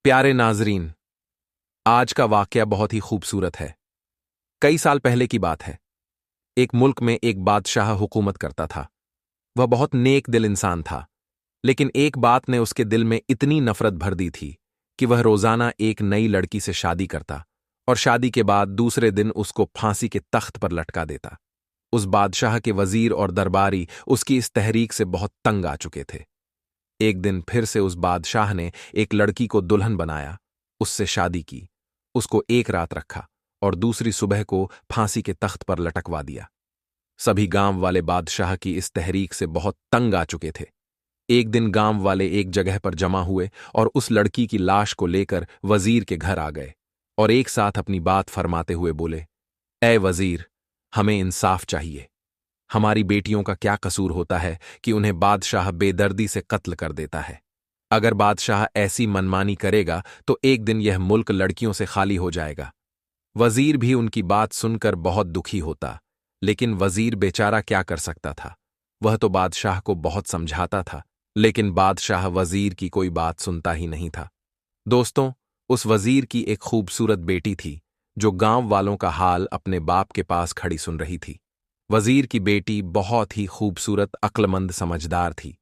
प्यारे नाजरीन, आज का वाकया बहुत ही खूबसूरत है। कई साल पहले की बात है। एक मुल्क में एक बादशाह हुकूमत करता था। वह बहुत नेक दिल इंसान था, लेकिन एक बात ने उसके दिल में इतनी नफरत भर दी थी कि वह रोजाना एक नई लड़की से शादी करता और शादी के बाद दूसरे दिन उसको फांसी के तख्त पर लटका देता। उस बादशाह के वजीर और दरबारी उसकी इस तहरीक से बहुत तंग आ चुके थे। एक दिन फिर से उस बादशाह ने एक लड़की को दुल्हन बनाया, उससे शादी की, उसको एक रात रखा और दूसरी सुबह को फांसी के तख्त पर लटकवा दिया। सभी गांव वाले बादशाह की इस तहरीक से बहुत तंग आ चुके थे। एक दिन गांव वाले एक जगह पर जमा हुए और उस लड़की की लाश को लेकर वजीर के घर आ गए और एक साथ अपनी बात फरमाते हुए बोले, ए वजीर, हमें इंसाफ चाहिए। हमारी बेटियों का क्या कसूर होता है कि उन्हें बादशाह बेदर्दी से कत्ल कर देता है। अगर बादशाह ऐसी मनमानी करेगा तो एक दिन यह मुल्क लड़कियों से खाली हो जाएगा। वजीर भी उनकी बात सुनकर बहुत दुखी होता, लेकिन वजीर बेचारा क्या कर सकता था। वह तो बादशाह को बहुत समझाता था, लेकिन बादशाह वजीर की कोई बात सुनता ही नहीं था। दोस्तों, उस वजीर की एक खूबसूरत बेटी थी जो गांव वालों का हाल अपने बाप के पास खड़ी सुन रही थी। वजीर की बेटी बहुत ही खूबसूरत, अक्लमंद, समझदार थी।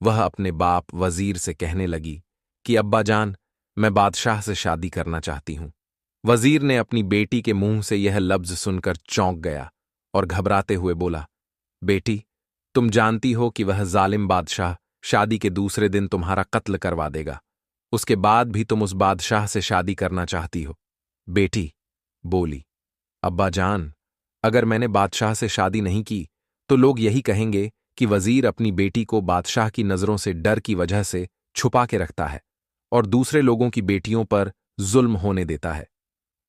वह अपने बाप वजीर से कहने लगी कि अब्बा जान, मैं बादशाह से शादी करना चाहती हूं। वजीर ने अपनी बेटी के मुंह से यह लफ्ज सुनकर चौंक गया और घबराते हुए बोला, बेटी, तुम जानती हो कि वह जालिम बादशाह शादी के दूसरे दिन तुम्हारा कत्ल करवा देगा। उसके बाद भी तुम उस बादशाह से शादी करना चाहती हो। बेटी बोली, अब्बा जान, अगर मैंने बादशाह से शादी नहीं की तो लोग यही कहेंगे कि वजीर अपनी बेटी को बादशाह की नजरों से डर की वजह से छुपा के रखता है और दूसरे लोगों की बेटियों पर जुल्म होने देता है।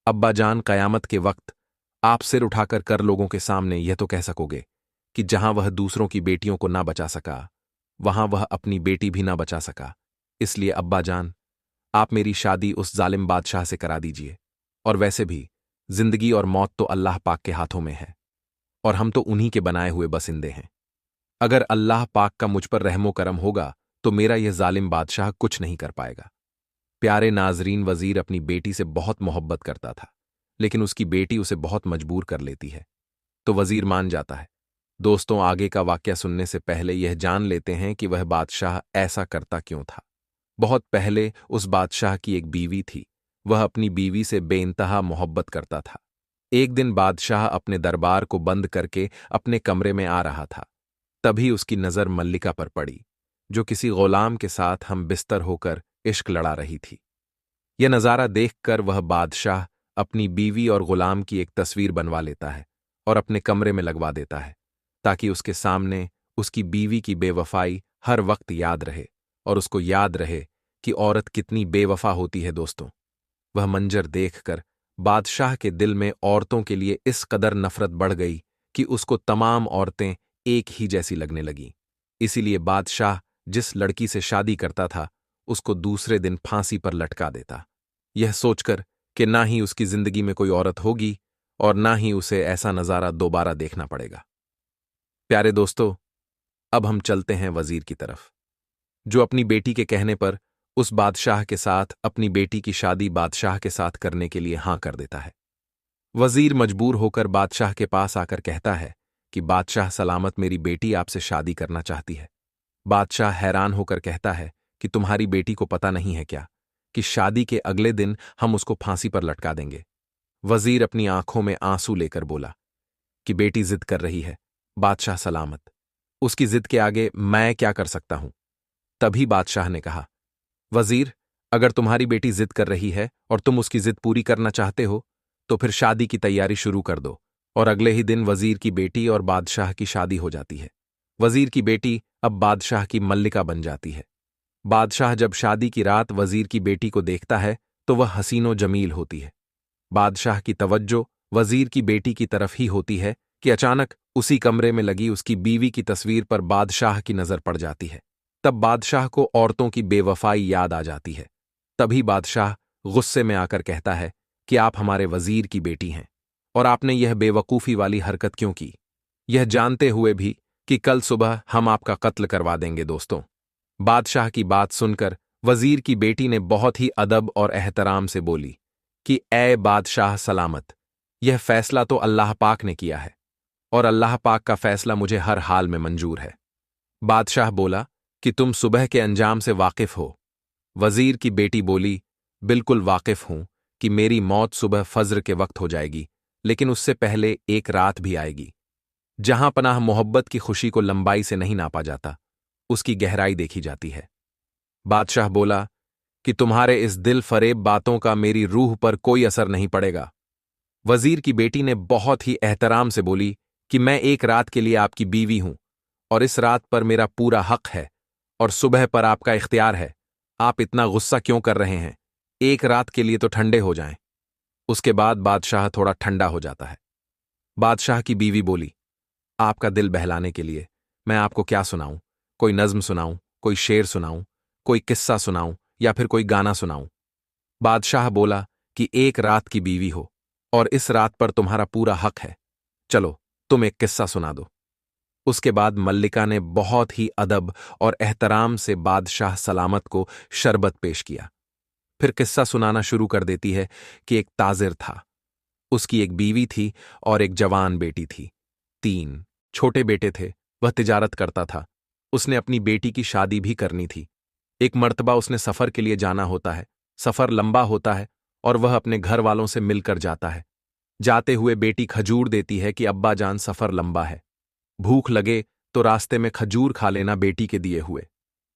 अब्बा जान, कयामत के वक्त आप सिर उठाकर कर लोगों के सामने यह तो कह सकोगे कि जहां वह दूसरों की बेटियों को ना बचा सका, वहां वह अपनी बेटी भी ना बचा सका। इसलिए अब्बा जान, आप मेरी शादी उस जालिम बादशाह से करा दीजिए। और वैसे भी जिंदगी और मौत तो अल्लाह पाक के हाथों में है और हम तो उन्हीं के बनाए हुए बसिंदे हैं। अगर अल्लाह पाक का मुझ पर रहमो करम होगा तो मेरा यह जालिम बादशाह कुछ नहीं कर पाएगा। प्यारे नाजरीन, वजीर अपनी बेटी से बहुत मोहब्बत करता था, लेकिन उसकी बेटी उसे बहुत मजबूर कर लेती है, तो वजीर मान जाता है। दोस्तों, आगे का वाकया सुनने से पहले यह जान लेते हैं कि वह बादशाह ऐसा करता क्यों था। बहुत पहले उस बादशाह की एक बीवी थी। वह अपनी बीवी से बेइंतहा मोहब्बत करता था। एक दिन बादशाह अपने दरबार को बंद करके अपने कमरे में आ रहा था। तभी उसकी नजर मल्लिका पर पड़ी, जो किसी गुलाम के साथ हम बिस्तर होकर इश्क लड़ा रही थी। यह नजारा देखकर वह बादशाह अपनी बीवी और गुलाम की एक तस्वीर बनवा लेता है और अपने कमरे में लगवा देता है, ताकि उसके सामने उसकी बीवी की बेवफाई हर वक्त याद रहे और उसको याद रहे कि औरत कितनी बेवफा होती है। दोस्तों, वह मंजर देखकर बादशाह के दिल में औरतों के लिए इस कदर नफरत बढ़ गई कि उसको तमाम औरतें एक ही जैसी लगने लगीं। इसीलिए बादशाह जिस लड़की से शादी करता था उसको दूसरे दिन फांसी पर लटका देता, यह सोचकर कि ना ही उसकी जिंदगी में कोई औरत होगी और ना ही उसे ऐसा नजारा दोबारा देखना पड़ेगा। प्यारे दोस्तों, अब हम चलते हैं वजीर की तरफ, जो अपनी बेटी के कहने पर उस बादशाह के साथ अपनी बेटी की शादी बादशाह के साथ करने के लिए हां कर देता है। वजीर मजबूर होकर बादशाह के पास आकर कहता है कि बादशाह सलामत, मेरी बेटी आपसे शादी करना चाहती है। बादशाह हैरान होकर कहता है कि तुम्हारी बेटी को पता नहीं है क्या कि शादी के अगले दिन हम उसको फांसी पर लटका देंगे। वजीर अपनी आंखों में आंसू लेकर बोला कि बेटी जिद कर रही है, बादशाह सलामत, उसकी जिद के आगे मैं क्या कर सकता हूं। तभी बादशाह ने कहा, वजीर, अगर तुम्हारी बेटी जिद कर रही है और तुम उसकी जिद पूरी करना चाहते हो तो फिर शादी की तैयारी शुरू कर दो। और अगले ही दिन वजीर की बेटी और बादशाह की शादी हो जाती है। वजीर की बेटी अब बादशाह की मल्लिका बन जाती है। बादशाह जब शादी की रात वजीर की बेटी को देखता है तो वह हसीनो जमील होती है। बादशाह की तवज्जो वजीर की बेटी की तरफ ही होती है कि अचानक उसी कमरे में लगी उसकी बीवी की तस्वीर पर बादशाह की नजर पड़ जाती है। तब बादशाह को औरतों की बेवफाई याद आ जाती है। तभी बादशाह गुस्से में आकर कहता है कि आप हमारे वजीर की बेटी हैं और आपने यह बेवकूफ़ी वाली हरकत क्यों की, यह जानते हुए भी कि कल सुबह हम आपका कत्ल करवा देंगे। दोस्तों, बादशाह की बात सुनकर वजीर की बेटी ने बहुत ही अदब और एहतराम से बोली कि ए बादशाह सलामत, यह फैसला तो अल्लाह पाक ने किया है और अल्लाह पाक का फैसला मुझे हर हाल में मंजूर है। बादशाह बोला कि तुम सुबह के अंजाम से वाकिफ हो। वजीर की बेटी बोली, बिल्कुल वाकिफ हूं कि मेरी मौत सुबह फज्र के वक्त हो जाएगी, लेकिन उससे पहले एक रात भी आएगी। जहां पनाह मोहब्बत की खुशी को लंबाई से नहीं नापा जाता, उसकी गहराई देखी जाती है। बादशाह बोला कि तुम्हारे इस दिल फरेब बातों का मेरी रूह पर कोई असर नहीं पड़ेगा। वजीर की बेटी ने बहुत ही एहतराम से बोली कि मैं एक रात के लिए आपकी बीवी हूं और इस रात पर मेरा पूरा हक है और सुबह पर आपका इख्तियार है। आप इतना गुस्सा क्यों कर रहे हैं? एक रात के लिए तो ठंडे हो जाएं। उसके बाद बादशाह थोड़ा ठंडा हो जाता है। बादशाह की बीवी बोली, आपका दिल बहलाने के लिए मैं आपको क्या सुनाऊं? कोई नज्म सुनाऊं, कोई शेर सुनाऊं, कोई किस्सा सुनाऊं या फिर कोई गाना सुनाऊं? बादशाह बोला कि एक रात की बीवी हो और इस रात पर तुम्हारा पूरा हक है। चलो तुम एक किस्सा सुना दो। उसके बाद मल्लिका ने बहुत ही अदब और एहतराम से बादशाह सलामत को शरबत पेश किया। फिर किस्सा सुनाना शुरू कर देती है कि एक ताजिर था। उसकी एक बीवी थी और एक जवान बेटी थी। 3 छोटे बेटे थे। वह तिजारत करता था। उसने अपनी बेटी की शादी भी करनी थी। एक मर्तबा उसने सफर के लिए जाना होता है। सफर लंबा होता है और वह अपने घर वालों से मिलकर जाता है। जाते हुए बेटी खजूर देती है कि अब्बा जान सफर लंबा है, भूख लगे तो रास्ते में खजूर खा लेना बेटी के दिए हुए।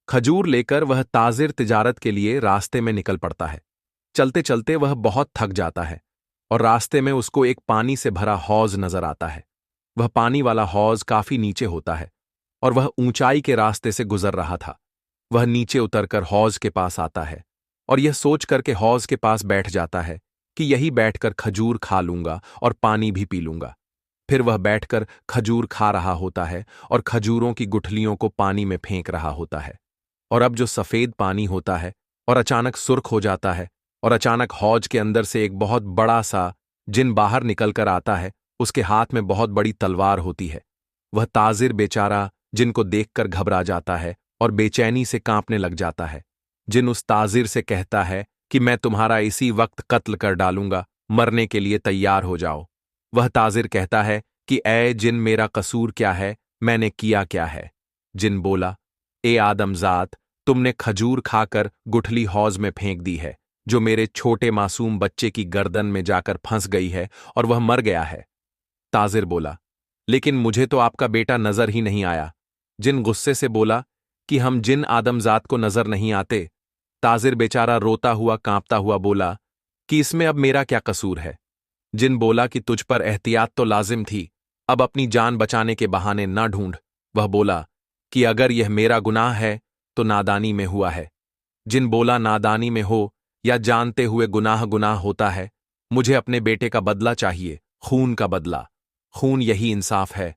खजूर लेकर वह ताजिर तिजारत के लिए रास्ते में निकल पड़ता है। चलते चलते वह बहुत थक जाता है और रास्ते में उसको एक पानी से भरा हौज नजर आता है। वह पानी वाला हौज काफी नीचे होता है और वह ऊंचाई के रास्ते से गुजर रहा था। वह नीचे उतरकर हौज के पास आता है और यह सोच करके हौज के पास बैठ जाता है कि यही बैठकर खजूर खा लूंगा और पानी भी पी लूंगा। फिर वह बैठकर खजूर खा रहा होता है और खजूरों की गुठलियों को पानी में फेंक रहा होता है। और अब जो सफेद पानी होता है और अचानक सुर्ख हो जाता है और अचानक हौज के अंदर से एक बहुत बड़ा सा जिन बाहर निकलकर आता है। उसके हाथ में बहुत बड़ी तलवार होती है। वह ताजिर बेचारा जिनको देखकर घबरा जाता है और बेचैनी से कांपने लग जाता है। जिन उस ताजिर से कहता है कि मैं तुम्हारा इसी वक्त कत्ल कर डालूंगा, मरने के लिए तैयार हो जाओ। वह ताजिर कहता है कि ऐ जिन, मेरा कसूर क्या है, मैंने किया क्या है? जिन बोला, ए आदमजात, तुमने खजूर खाकर गुठली हौज में फेंक दी है, जो मेरे छोटे मासूम बच्चे की गर्दन में जाकर फंस गई है और वह मर गया है। ताजिर बोला, लेकिन मुझे तो आपका बेटा नजर ही नहीं आया। जिन गुस्से से बोला कि हम जिन आदमजात को नजर नहीं आते। ताजिर बेचारा रोता हुआ कांपता हुआ बोला कि इसमें अब मेरा क्या कसूर है? जिन बोला कि तुझ पर एहतियात तो लाजिम थी, अब अपनी जान बचाने के बहाने ना ढूंढ। वह बोला कि अगर यह मेरा गुनाह है तो नादानी में हुआ है। जिन बोला, नादानी में हो या जानते हुए गुनाह गुनाह होता है। मुझे अपने बेटे का बदला चाहिए, खून का बदला। खून यही इंसाफ है।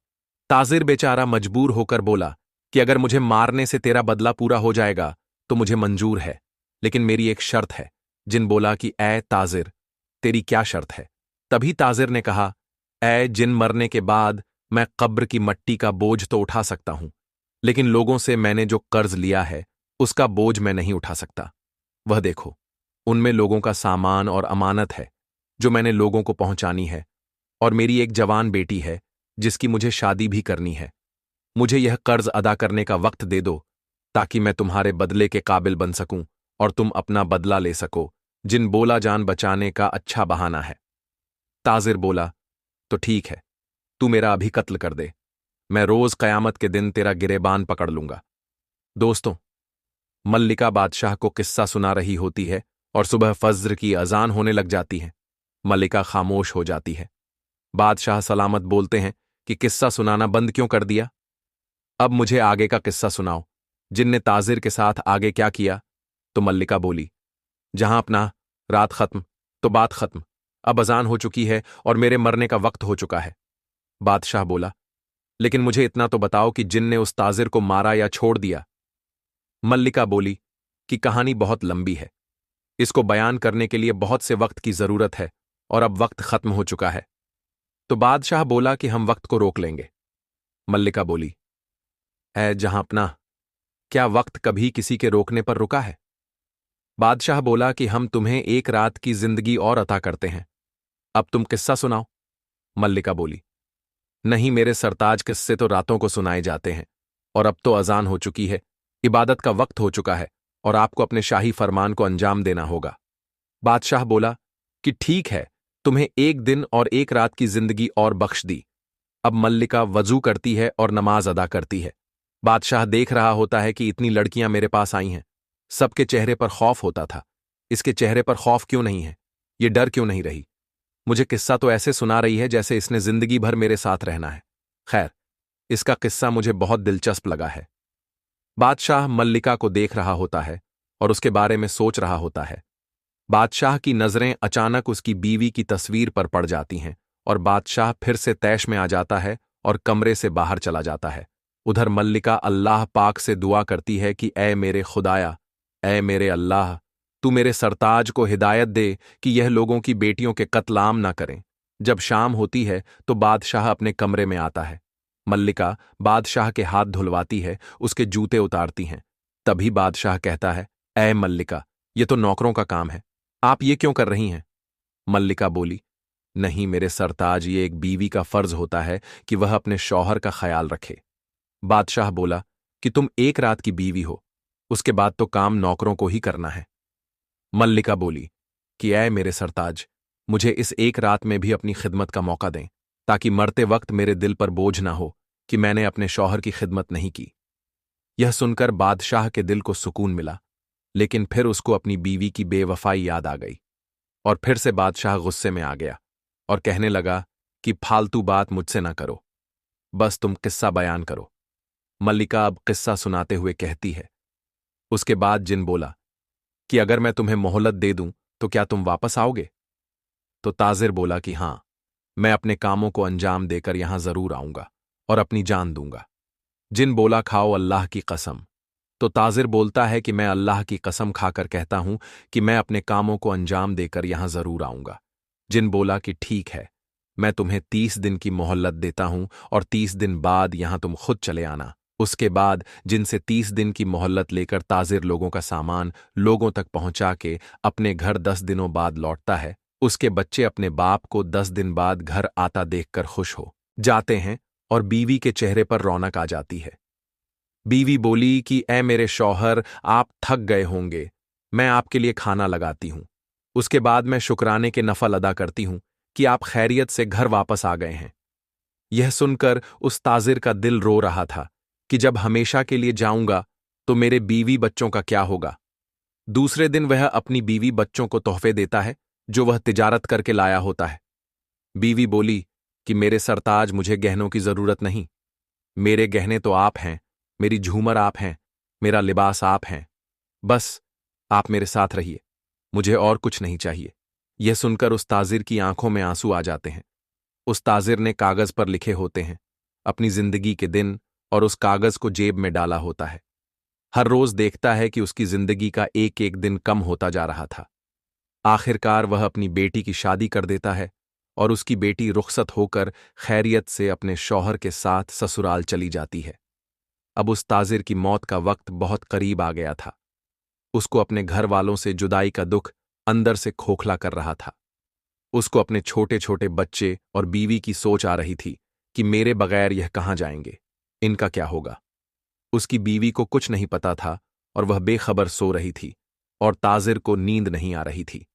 ताजिर बेचारा मजबूर होकर बोला कि अगर मुझे मारने से तेरा बदला पूरा हो जाएगा तो मुझे मंजूर है, लेकिन मेरी एक शर्त है। जिन बोला कि ऐ ताजिर, तेरी क्या शर्त है? तभी ताजिर ने कहा, ऐ जिन, मरने के बाद मैं कब्र की मट्टी का बोझ तो उठा सकता हूं, लेकिन लोगों से मैंने जो कर्ज लिया है उसका बोझ मैं नहीं उठा सकता। वह देखो, उनमें लोगों का सामान और अमानत है जो मैंने लोगों को पहुंचानी है, और मेरी एक जवान बेटी है जिसकी मुझे शादी भी करनी है। मुझे यह कर्ज अदा करने का वक्त दे दो ताकि मैं तुम्हारे बदले के काबिल बन सकूं और तुम अपना बदला ले सको। जिन बोला, जान बचाने का अच्छा बहाना है। ताजिर बोला, तो ठीक है, तू मेरा अभी कत्ल कर दे, मैं रोज कयामत के दिन तेरा गिरेबान पकड़ लूंगा। दोस्तों, मल्लिका बादशाह को किस्सा सुना रही होती है और सुबह फज्र की अजान होने लग जाती है। मल्लिका खामोश हो जाती है। बादशाह सलामत बोलते हैं कि किस्सा सुनाना बंद क्यों कर दिया? अब मुझे आगे का किस्सा सुनाओ। जिनने ताजिर के साथ आगे क्या किया? तो मल्लिका बोली, जहां अपना रात खत्म तो बात खत्म। अब अजान हो चुकी है और मेरे मरने का वक्त हो चुका है। बादशाह बोला, लेकिन मुझे इतना तो बताओ कि जिन ने उस ताजिर को मारा या छोड़ दिया? मल्लिका बोली कि कहानी बहुत लंबी है, इसको बयान करने के लिए बहुत से वक्त की जरूरत है और अब वक्त खत्म हो चुका है। तो बादशाह बोला कि हम वक्त को रोक लेंगे। मल्लिका बोली, ऐ जहां अपना, क्या वक्त कभी किसी के रोकने पर रुका है? बादशाह बोला कि हम तुम्हें एक रात की जिंदगी और अता करते हैं। अब तुम किस्सा सुनाओ। मल्लिका बोली, नहीं मेरे सरताज, किस्से तो रातों को सुनाए जाते हैं, और अब तो अजान हो चुकी है, इबादत का वक्त हो चुका है, और आपको अपने शाही फरमान को अंजाम देना होगा। बादशाह बोला कि ठीक है, तुम्हें एक दिन और एक रात की जिंदगी और बख्श दी। अब मल्लिका वजू करती है और नमाज अदा करती है। बादशाह देख रहा होता है कि इतनी लड़कियां मेरे पास आई हैं। सबके चेहरे पर खौफ होता था। इसके चेहरे पर खौफ क्यों नहीं है? ये डर क्यों नहीं रही? मुझे किस्सा तो ऐसे सुना रही है जैसे इसने जिंदगी भर मेरे साथ रहना है। खैर, इसका किस्सा मुझे बहुत दिलचस्प लगा है। बादशाह मल्लिका को देख रहा होता है और उसके बारे में सोच रहा होता है। बादशाह की नजरें अचानक उसकी बीवी की तस्वीर पर पड़ जाती हैं और बादशाह फिर से तैश में आ जाता है और कमरे से बाहर चला जाता है। उधर मल्लिका अल्लाह पाक से दुआ करती है कि ऐ मेरे खुदाया, ऐ मेरे अल्लाह, तू मेरे सरताज को हिदायत दे कि यह लोगों की बेटियों के कत्ल आम ना करें। जब शाम होती है तो बादशाह अपने कमरे में आता है। मल्लिका बादशाह के हाथ धुलवाती है, उसके जूते उतारती हैं। तभी बादशाह कहता है, ऐ मल्लिका, ये तो नौकरों का काम है, आप ये क्यों कर रही हैं? मल्लिका बोली, नहीं मेरे सरताज, ये एक बीवी का फर्ज होता है कि वह अपने शौहर का ख्याल रखे। बादशाह बोला कि तुम एक रात की बीवी हो, उसके बाद तो काम नौकरों को ही करना है। मल्लिका बोली कि ऐ मेरे सरताज, मुझे इस एक रात में भी अपनी खिदमत का मौका दें, ताकि मरते वक्त मेरे दिल पर बोझ ना हो कि मैंने अपने शौहर की खिदमत नहीं की। यह सुनकर बादशाह के दिल को सुकून मिला, लेकिन फिर उसको अपनी बीवी की बेवफाई याद आ गई और फिर से बादशाह गुस्से में आ गया और कहने लगा कि फालतू बात मुझसे ना करो, बस तुम किस्सा बयान करो। मल्लिका अब किस्सा सुनाते हुए कहती है, उसके बाद जिन बोला कि अगर मैं तुम्हें मोहलत दे दूं तो क्या तुम वापस आओगे? तो ताजिर बोला कि हां, मैं अपने कामों को अंजाम देकर यहां जरूर आऊंगा और अपनी जान दूंगा। जिन बोला, खाओ अल्लाह की कसम। तो ताजिर बोलता है कि मैं अल्लाह की कसम खाकर कहता हूं कि मैं अपने कामों को अंजाम देकर यहां जरूर आऊंगा। जिन बोला कि ठीक है, मैं तुम्हें 30 दिन की मोहल्लत देता हूं और 30 दिन बाद यहां तुम खुद चले आना। उसके बाद जिनसे 30 दिन की मोहल्लत लेकर ताजिर लोगों का सामान लोगों तक पहुंचा के अपने घर 10 दिनों बाद लौटता है। उसके बच्चे अपने बाप को 10 दिन बाद घर आता देखकर खुश हो जाते हैं और बीवी के चेहरे पर रौनक आ जाती है। बीवी बोली कि ऐ मेरे शौहर, आप थक गए होंगे, मैं आपके लिए खाना लगाती हूं। उसके बाद मैं शुक्राने के नफल अदा करती हूं कि आप खैरियत से घर वापस आ गए हैं। यह सुनकर उस ताजिर का दिल रो रहा था कि जब हमेशा के लिए जाऊंगा तो मेरे बीवी बच्चों का क्या होगा। दूसरे दिन वह अपनी बीवी बच्चों को तोहफे देता है जो वह तिजारत करके लाया होता है। बीवी बोली कि मेरे सरताज, मुझे गहनों की जरूरत नहीं, मेरे गहने तो आप हैं, मेरी झूमर आप हैं, मेरा लिबास आप हैं, बस आप मेरे साथ रहिए, मुझे और कुछ नहीं चाहिए। यह सुनकर उस ताजिर की आंखों में आंसू आ जाते हैं। उस ताजिर ने कागज पर लिखे होते हैं अपनी जिंदगी के दिन और उस कागज को जेब में डाला होता है। हर रोज देखता है कि उसकी जिंदगी का एक एक दिन कम होता जा रहा था। आखिरकार वह अपनी बेटी की शादी कर देता है और उसकी बेटी रुखसत होकर खैरियत से अपने शौहर के साथ ससुराल चली जाती है। अब उस ताजिर की मौत का वक्त बहुत करीब आ गया था। उसको अपने घर वालों से जुदाई का दुख अंदर से खोखला कर रहा था। उसको अपने छोटे छोटे बच्चे और बीवी की सोच आ रही थी कि मेरे बगैर यह कहां जाएंगे, इनका क्या होगा। उसकी बीवी को कुछ नहीं पता था और वह बेखबर सो रही थी और ताजिर को नींद नहीं आ रही थी।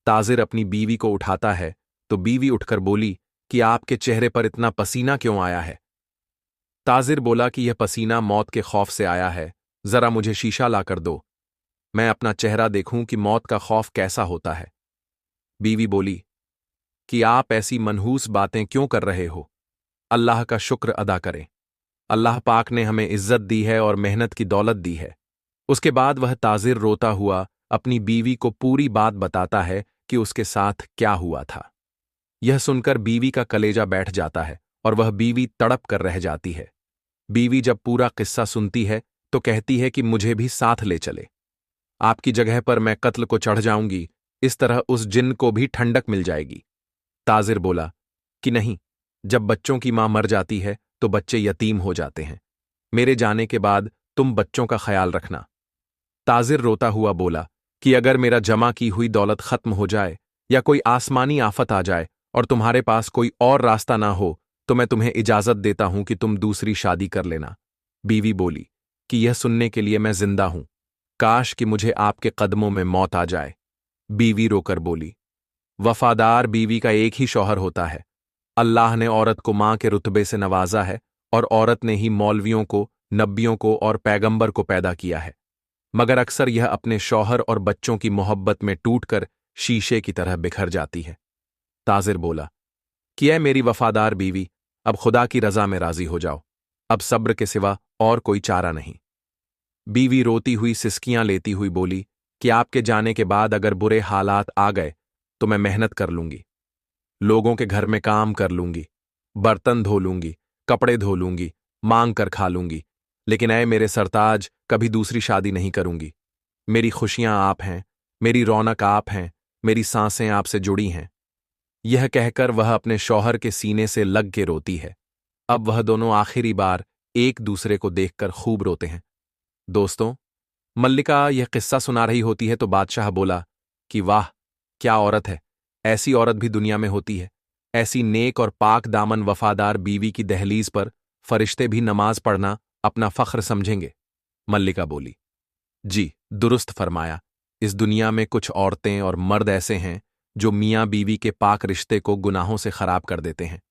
ताजिर अपनी बीवी को उठाता है तो बीवी उठकर बोली कि आपके चेहरे पर इतना पसीना क्यों आया है? ताजिर बोला कि यह पसीना मौत के खौफ से आया है, जरा मुझे शीशा लाकर दो, मैं अपना चेहरा देखूं कि मौत का खौफ कैसा होता है। बीवी बोली कि आप ऐसी मनहूस बातें क्यों कर रहे हो? अल्लाह का शुक्र अदा करें, अल्लाह पाक ने हमें इज्जत दी है और मेहनत की दौलत दी है। उसके बाद वह ताजिर रोता हुआ अपनी बीवी को पूरी बात बताता है कि उसके साथ क्या हुआ था। यह सुनकर बीवी का कलेजा बैठ जाता है और वह बीवी तड़प कर रह जाती है। बीवी जब पूरा किस्सा सुनती है तो कहती है कि मुझे भी साथ ले चले, आपकी जगह पर मैं कत्ल को चढ़ जाऊंगी, इस तरह उस जिन को भी ठंडक मिल जाएगी। ताजिर बोला कि नहीं, जब बच्चों की मां मर जाती है तो बच्चे यतीम हो जाते हैं, मेरे जाने के बाद तुम बच्चों का ख्याल रखना। ताजिर रोता हुआ बोला कि अगर मेरा जमा की हुई दौलत खत्म हो जाए या कोई आसमानी आफत आ जाए और तुम्हारे पास कोई और रास्ता ना हो तो मैं तुम्हें इजाजत देता हूं कि तुम दूसरी शादी कर लेना। बीवी बोली कि यह सुनने के लिए मैं जिंदा हूं, काश कि मुझे आपके कदमों में मौत आ जाए। बीवी रोकर बोली, वफादार बीवी का एक ही शौहर होता है। अल्लाह ने औरत को मां के रुतबे से नवाजा है और औरत ने ही मौलवियों को, नबियों को और पैगंबर को पैदा किया है, मगर अक्सर यह अपने शौहर और बच्चों की मोहब्बत में टूटकर शीशे की तरह बिखर जाती है। ताजिर बोला कि ऐ मेरी वफादार बीवी, अब खुदा की रजा में राजी हो जाओ, अब सब्र के सिवा और कोई चारा नहीं। बीवी रोती हुई सिसकियां लेती हुई बोली कि आपके जाने के बाद अगर बुरे हालात आ गए तो मैं मेहनत कर लूंगी, लोगों के घर में काम कर लूंगी, बर्तन धो लूंगी, कपड़े धो लूंगी, मांग कर खा लूंगी, लेकिन ऐ मेरे सरताज, कभी दूसरी शादी नहीं करूंगी। मेरी खुशियां आप हैं, मेरी रौनक आप हैं, मेरी सांसें आपसे जुड़ी हैं। यह कहकर वह अपने शौहर के सीने से लग के रोती है। अब वह दोनों आखिरी बार एक दूसरे को देखकर खूब रोते हैं। दोस्तों, मल्लिका यह किस्सा सुना रही होती है तो बादशाह बोला कि वाह, क्या औरत है, ऐसी औरत भी दुनिया में होती है। ऐसी नेक और पाक दामन वफादार बीवी की दहलीज पर फरिश्ते भी नमाज पढ़ना अपना फख्र समझेंगे। मल्लिका बोली, जी दुरुस्त फरमाया। इस दुनिया में कुछ औरतें और मर्द ऐसे हैं जो मियाँ बीवी के पाक रिश्ते को गुनाहों से खराब कर देते हैं।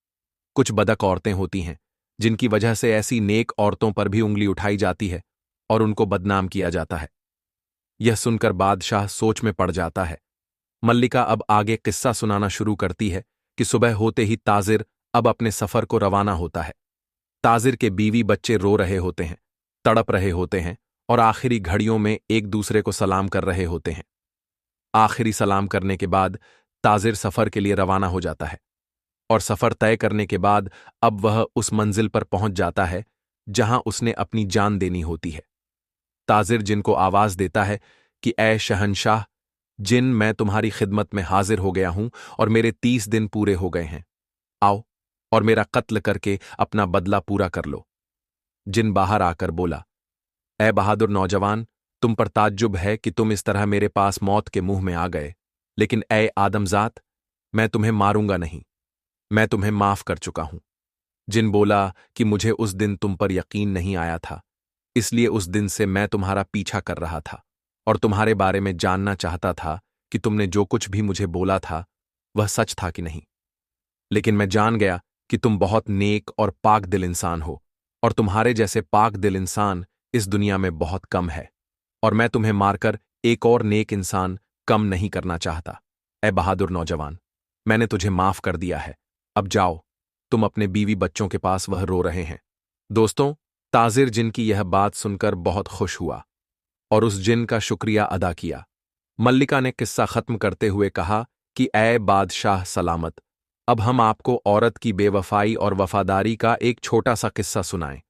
कुछ बदक औरतें होती हैं जिनकी वजह से ऐसी नेक औरतों पर भी उंगली उठाई जाती है और उनको बदनाम किया जाता है। यह सुनकर बादशाह सोच में पड़ जाता है। मल्लिका अब आगे किस्सा सुनाना शुरू करती है कि सुबह होते ही ताजिर अब अपने सफर को रवाना होता है। ताजिर के बीवी बच्चे रो रहे होते हैं, तड़प रहे होते हैं और आखिरी घड़ियों में एक दूसरे को सलाम कर रहे होते हैं। आखिरी सलाम करने के बाद ताजिर सफर के लिए रवाना हो जाता है और सफर तय करने के बाद अब वह उस मंजिल पर पहुंच जाता है जहां उसने अपनी जान देनी होती है। ताजिर जिनको आवाज देता है कि ऐ शहंशाह, जिन मैं तुम्हारी खिदमत में हाजिर हो गया हूं और मेरे 30 दिन पूरे हो गए हैं, आओ और मेरा कत्ल करके अपना बदला पूरा कर लो। जिन बाहर आकर बोला, ऐ बहादुर नौजवान, तुम पर ताज्जुब है कि तुम इस तरह मेरे पास मौत के मुंह में आ गए, लेकिन ऐ आदमजात, मैं तुम्हें मारूंगा नहीं, मैं तुम्हें माफ कर चुका हूं। जिन बोला कि मुझे उस दिन तुम पर यकीन नहीं आया था, इसलिए उस दिन से मैं तुम्हारा पीछा कर रहा था और तुम्हारे बारे में जानना चाहता था कि तुमने जो कुछ भी मुझे बोला था वह सच था कि नहीं। लेकिन मैं जान गया कि तुम बहुत नेक और पाक दिल इंसान हो और तुम्हारे जैसे पाक दिल इंसान इस दुनिया में बहुत कम है, और मैं तुम्हें मारकर एक और नेक इंसान कम नहीं करना चाहता। ऐ बहादुर नौजवान, मैंने तुझे माफ कर दिया है, अब जाओ, तुम अपने बीवी बच्चों के पास वह रो रहे हैं। दोस्तों, ताजिर जिन की यह बात सुनकर बहुत खुश हुआ और उस जिन का शुक्रिया अदा किया। मल्लिका ने किस्सा खत्म करते हुए कहा कि ऐ बादशाह सलामत, अब हम आपको औरत की बेवफाई और वफादारी का एक छोटा सा किस्सा सुनाएं।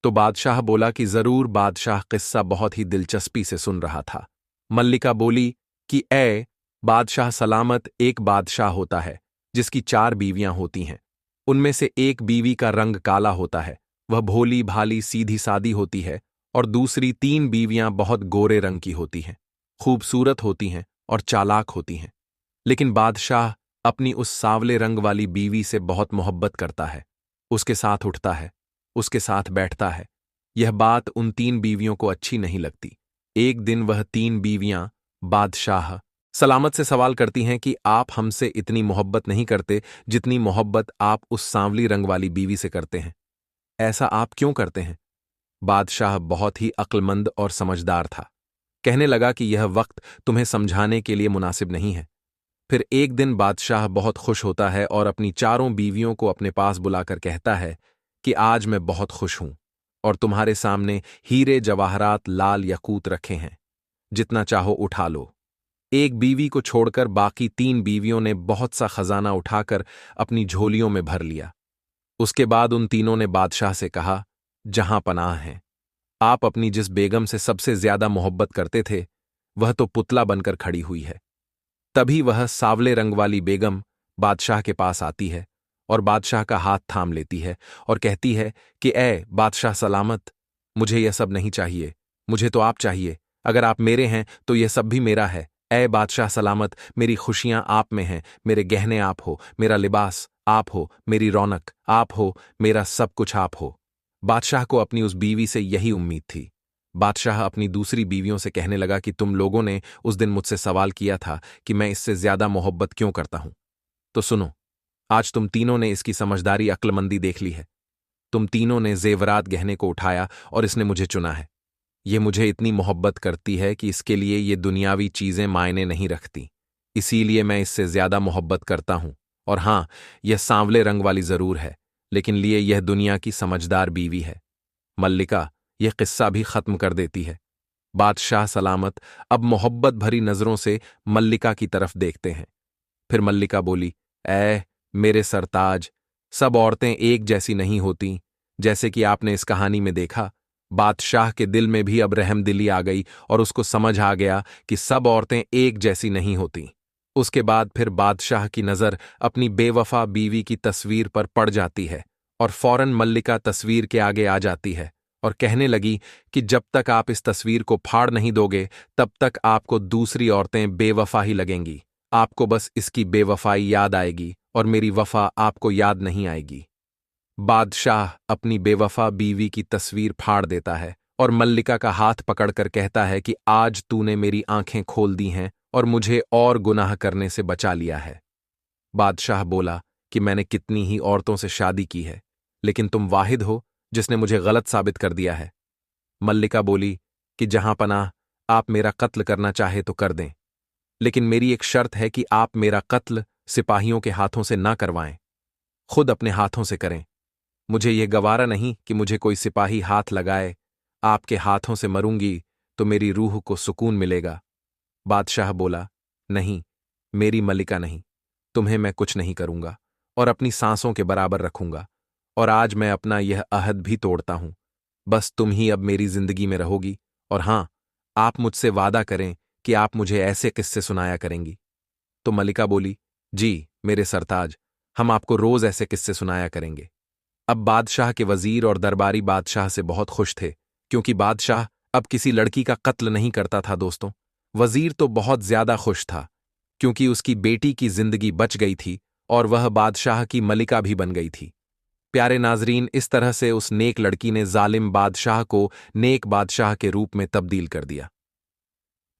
तो बादशाह बोला कि जरूर। बादशाह किस्सा बहुत ही दिलचस्पी से सुन रहा था। मल्लिका बोली कि ऐ बादशाह सलामत, एक बादशाह होता है जिसकी 4 बीवियां होती हैं। उनमें से एक बीवी का रंग काला होता है, वह भोली भाली सीधी सादी होती है, और दूसरी 3 बीवियां बहुत गोरे रंग की होती हैं, खूबसूरत होती हैं और चालाक होती हैं। लेकिन बादशाह अपनी उस सांवले रंग वाली बीवी से बहुत मोहब्बत करता है, उसके साथ उठता है, उसके साथ बैठता है। यह बात उन 3 बीवियों को अच्छी नहीं लगती। एक दिन वह 3 बीवियां बादशाह सलामत से सवाल करती हैं कि आप हमसे इतनी मोहब्बत नहीं करते जितनी मोहब्बत आप उस सांवली रंग वाली बीवी से करते हैं। ऐसा आप क्यों करते हैं? बादशाह बहुत ही अक्लमंद और समझदार था। कहने लगा कि यह वक्त तुम्हें समझाने के लिए मुनासिब नहीं है। फिर एक दिन बादशाह बहुत खुश होता है और अपनी 4 बीवियों को अपने पास बुलाकर कहता है कि आज मैं बहुत खुश हूं और तुम्हारे सामने हीरे जवाहरात लाल यकूत रखे हैं, जितना चाहो उठा लो। एक बीवी को छोड़कर बाकी 3 बीवियों ने बहुत सा खजाना उठाकर अपनी झोलियों में भर लिया। उसके बाद उन तीनों ने बादशाह से कहा, जहां पनाह हैं, आप अपनी जिस बेगम से सबसे ज्यादा मोहब्बत करते थे वह तो पुतला बनकर खड़ी हुई है। तभी वह सावले रंग वाली बेगम बादशाह के पास आती है और बादशाह का हाथ थाम लेती है और कहती है कि ऐ बादशाह सलामत, मुझे यह सब नहीं चाहिए, मुझे तो आप चाहिए। अगर आप मेरे हैं तो यह सब भी मेरा है। ऐ बादशाह सलामत, मेरी खुशियां आप में हैं, मेरे गहने आप हो, मेरा लिबास आप हो, मेरी रौनक आप हो, मेरा सब कुछ आप हो। बादशाह को अपनी उस बीवी से यही उम्मीद थी। बादशाह अपनी दूसरी बीवियों से कहने लगा कि तुम लोगों ने उस दिन मुझसे सवाल किया था कि मैं इससे ज्यादा मोहब्बत क्यों करता हूं। तो सुनो, आज तुम तीनों ने इसकी समझदारी अक्लमंदी देख ली है। तुम तीनों ने जेवरात गहने को उठाया और इसने मुझे चुना है। ये मुझे इतनी मोहब्बत करती है कि इसके लिए ये दुनियावी चीजें मायने नहीं रखती, इसीलिए मैं इससे ज्यादा मोहब्बत करता हूं। और हां, यह सांवले रंग वाली जरूर है, लेकिन लिए यह दुनिया की समझदार बीवी है। मल्लिका यह किस्सा भी खत्म कर देती है। बादशाह सलामत अब मोहब्बत भरी नजरों से मल्लिका की तरफ देखते हैं। फिर मल्लिका बोली, ऐ मेरे सरताज, सब औरतें एक जैसी नहीं होती, जैसे कि आपने इस कहानी में देखा। बादशाह के दिल में भी अब रहमदिली आ गई और उसको समझ आ गया कि सब औरतें एक जैसी नहीं होती। उसके बाद फिर बादशाह की नजर अपनी बेवफा बीवी की तस्वीर पर पड़ जाती है और फौरन मल्लिका तस्वीर के आगे आ जाती है और कहने लगी कि जब तक आप इस तस्वीर को फाड़ नहीं दोगे, तब तक आपको दूसरी औरतें बेवफा ही लगेंगी। आपको बस इसकी बेवफाई याद आएगी और मेरी वफा आपको याद नहीं आएगी। बादशाह अपनी बेवफा बीवी की तस्वीर फाड़ देता है और मल्लिका का हाथ पकड़कर कहता है कि आज तूने मेरी आंखें खोल दी हैं और मुझे और गुनाह करने से बचा लिया है। बादशाह बोला कि मैंने कितनी ही औरतों से शादी की है, लेकिन तुम वाहिद हो जिसने मुझे गलत साबित कर दिया है। मल्लिका बोली कि जहां पनाह, आप मेरा कत्ल करना चाहे तो कर दें, लेकिन मेरी एक शर्त है कि आप मेरा कत्ल सिपाहियों के हाथों से ना करवाएं, खुद अपने हाथों से करें। मुझे यह गवारा नहीं कि मुझे कोई सिपाही हाथ लगाए। आपके हाथों से मरूंगी तो मेरी रूह को सुकून मिलेगा। बादशाह बोला, नहीं, मेरी मल्लिका नहीं, तुम्हें मैं कुछ नहीं करूंगा और अपनी सांसों के बराबर रखूंगा। और आज मैं अपना यह अहद भी तोड़ता हूं। बस तुम ही अब मेरी जिंदगी में रहोगी, और हां, आप मुझसे वादा करें कि आप मुझे ऐसे किस्से सुनाया करेंगी। तो मल्लिका बोली, जी मेरे सरताज, हम आपको रोज ऐसे किस्से सुनाया करेंगे। अब बादशाह के वजीर और दरबारी बादशाह से बहुत खुश थे, क्योंकि बादशाह अब किसी लड़की का कत्ल नहीं करता था। दोस्तों, वजीर तो बहुत ज्यादा खुश था, क्योंकि उसकी बेटी की जिंदगी बच गई थी और वह बादशाह की मलिका भी बन गई थी। प्यारे नाजरीन, इस तरह से उस नेक लड़की ने जालिम बादशाह को नेक बादशाह के रूप में तब्दील कर दिया।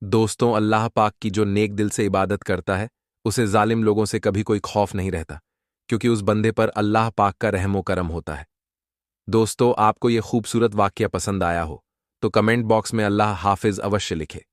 दोस्तों, अल्लाह पाक की जो नेक दिल से इबादत करता है, उसे जालिम लोगों से कभी कोई खौफ नहीं रहता, क्योंकि उस बंदे पर अल्लाह पाक का रहमो करम होता है। दोस्तों, आपको ये खूबसूरत वाकया पसंद आया हो तो कमेंट बॉक्स में अल्लाह हाफिज अवश्य लिखे।